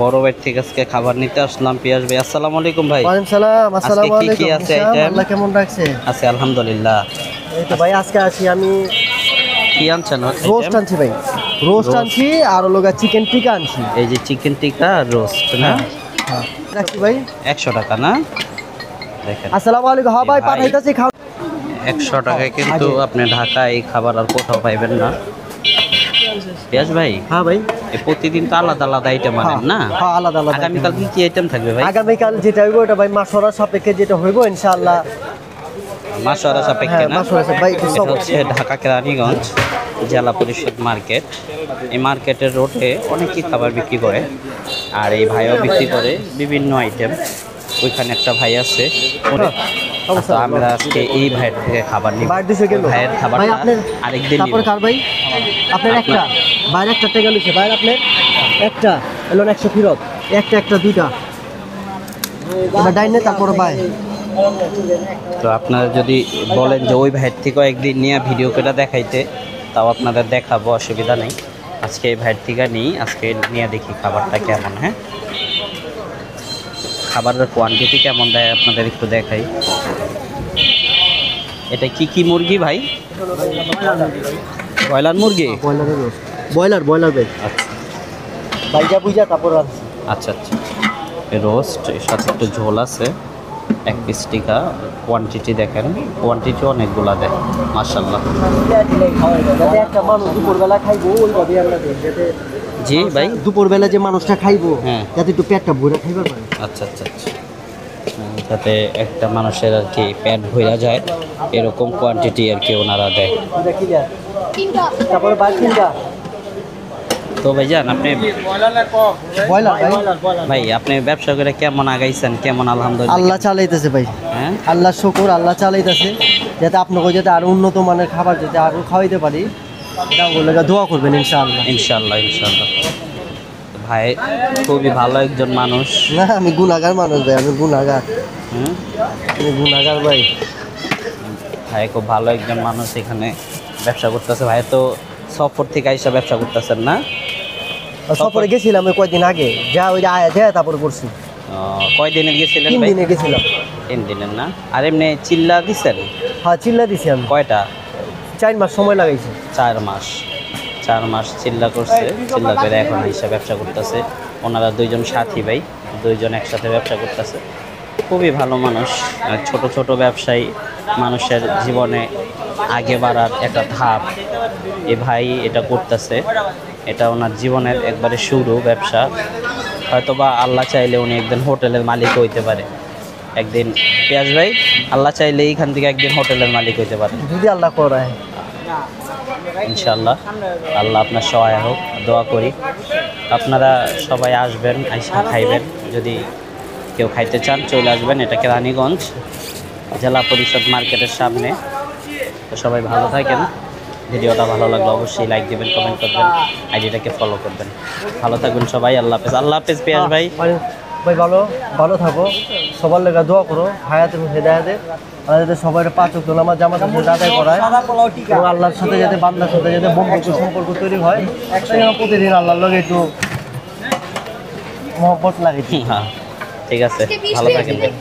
বড় ভাই থেকে আজকে খাবার নিতে আসলাম। পিয়াস ভাই, আসসালামু আলাইকুম ভাই। ওয়ালাইকুম সালাম। আসসালামু আলাইকুম। কি আছে আইটেম? আল্লাহ কেমন রাখছে? আছে আলহামদুলিল্লাহ। এই তো ভাই আজকে আছি আমি কি আনছেন? রোস্ট আনছি ভাই, রোস্ট আনছি আর লোগা চিকেন টিকা আনছি। এই যে চিকেন টিকা রোস্ট না? হ্যাঁ রাখছি ভাই 100 টাকা না? দেখেন আসসালামু আলাইকুম। হ্যাঁ ভাই পাঠাইতাছি খাও। 100 টাকায় কিন্তু আপনি ঢাকায় এই খাবার আর কোথাও পাইবেন না। পিয়াস ভাই, হ্যাঁ ভাই এই প্রতিদিন তো আলাদা আলাদা আইটেম আনেন না? হ্যাঁ আলাদা আলাদা। আগামীকাল কি আইটেম থাকবে ভাই? আগামীকাল যেটা হইব ওটা ভাই মাসরা সাপেক্ষে যেটা হইব ইনশাআল্লাহ। মাসওয়ারা সাপেক্ষে না? মাসরা ভাই এটা হচ্ছে ঢাকা কেরানীগঞ্জ জেলা পরিষদ মার্কেট। এই মার্কেটের রোডে অনেকই খাবার বিক্রি করে, আর এই ভাইও বিক্রি করে বিভিন্ন আইটেম। ওইখানে একটা ভাই আছে, তো আমরা আজকে এই ভাইয়ের থেকে খাবার নিব। ভাইয়ের খাবার আরেকদিন নিব। কার ভাই? আপনার একটা বাইরে একটা টাকা লিখে বাইরে আপনার একটা এলো 100 ফিরত, একটা দুইটা এবার ডাইনে তারপর ভাই। তো আপনারা যদি বলেন যে ওই ভাইয়ের থেকেও একদিন নিয়ে ভিডিও করে দেখাইতে, তাও আপনাদের দেখাবো, অসুবিধা নেই। আজকে এই ভাইয়ের থেকে নিই, আজকে নিয়ে দেখি খাবারটা কেমন। হ্যাঁ, খাবারের কোয়ান্টিটি কেমন দেয় আপনাদের একটু দেখাই। এটা কি মুরগি ভাই? ব্রয়লার মুরগি? ব্রয়লার ভাই। আচ্ছা ভাইজা বুঝা তারপর আচ্ছা। রোস্ট এর সাথে একটু ঝোল আছে, 1 পিস টিকা। কোয়ান্টিটি দেখেন, কোয়ান্টিটি অনেকগুলা দেয় মাশাআল্লাহ। দুপুরবেলা খাইবো ওইভাবে আমরা জি ভাই, দুপুরবেলা যে মানুষটা খাইবো হ্যাঁ, যাতে একটু পেটটা ভরে খাইবার পারে। আচ্ছা। যাতে একটা মানুষের আর কি পেট ভরা যায় এরকম কোয়ান্টিটি আর কি ওনারা দেয়। তারপরে বাকিটা তো ভাইজান, আপনি ভাই আপনি ব্যবসা করে কেমন আগাইছেন? কেমন? আলহামদুলিল্লাহ আল্লাহ চালাইতেছে ভাই। হ্যাঁ, আল্লাহ শুকুর, আল্লাহ চালাইতেছে। যাতে আপনাকে যাতে আরো উন্নত মানের খাবার যাতে আরো খাওয়াইতে পারি, দোয়া করবেন ইনশাআল্লাহ। ইনশাআল্লাহ। ভাই খুবই ভালো একজন মানুষ। না আমি গুনাহগার মানুষ ভাই, আমি গুনাহগার। আমি গুনাহগার ভাই। ভাই খুব ভালো একজন মানুষ, এখানে ব্যবসা করতেছে। ভাই তো সফর থেকে আইসা ব্যবসা করতেছেন না? সফরে গেছিলাম ওই কয়েকদিন আগে, যা ওই আয়া তারপরে করছি। কয়দিনের গেছিলেন? 3 দিনে গেছিলাম। 3 দিনের না? আর এমনি চিল্লা দিছেন? হ্যাঁ চিল্লা দিছি আমি। কয়টা? 4 মাস সময় লাগাইছে। 4 মাস চিল্লা করছে। চিল্লা করে এখন আইসা ব্যবসা করতেছে। ওনারা 2জন সাথী ভাই, 2জন একসাথে ব্যবসা করতেছে। খুবই ভালো মানুষ। ছোট ব্যবসায়ী মানুষের জীবনে আগে বাড়ার একটা ধাপ। এ ভাই এটা করতেছে, এটা ওনার জীবনের একবারে শুরু ব্যবসা। হয়তোবা আল্লাহ চাইলে উনি একদিন হোটেলের মালিক হইতে পারে একদিন। পিয়াস ভাই, আল্লাহ চাইলে এইখান থেকে একদিন হোটেলের মালিক হইতে পারে যদি আল্লাহ করায় ইনশাআল্লাহ। আল্লাহ আপনার সহায় হোক, দোয়া করি। আপনারা সবাই আসবেন, আইসা খাইবেন। যদি কেউ খাইতে চান চলে আসবেন। এটা কেরানীগঞ্জ জেলা পরিষদ মার্কেটের সামনে। তো সবাই ভালো থাকেন। ভিডিওটা ভালো লাগলে অবশ্যই লাইক দেবেন, কমেন্ট করবেন, আইডিটাকে ফলো করবেন। ভালো থাকবেন সবাই। আল্লাহ হাফেজ। আল্লাহ হাফেজ পিয়াস ভাই। ভাই ভালো থাকো, সবার লেগে দোয়া করো, হায়াতে হেদায়েতে। আর যাতে সবাই 5 ওয়াক্ত নামাজ জামাতের সাথে আদায় করায় এবং আল্লাহর সাথে যাতে বান্দার সাথে যাতে বন্ধুত্ব সম্পর্ক তৈরি হয়। প্রতিদিন আল্লাহর লগে একটু মহব্বত লাগে। হ্যাঁ ঠিক আছে, ভালো থাকেন ভাই।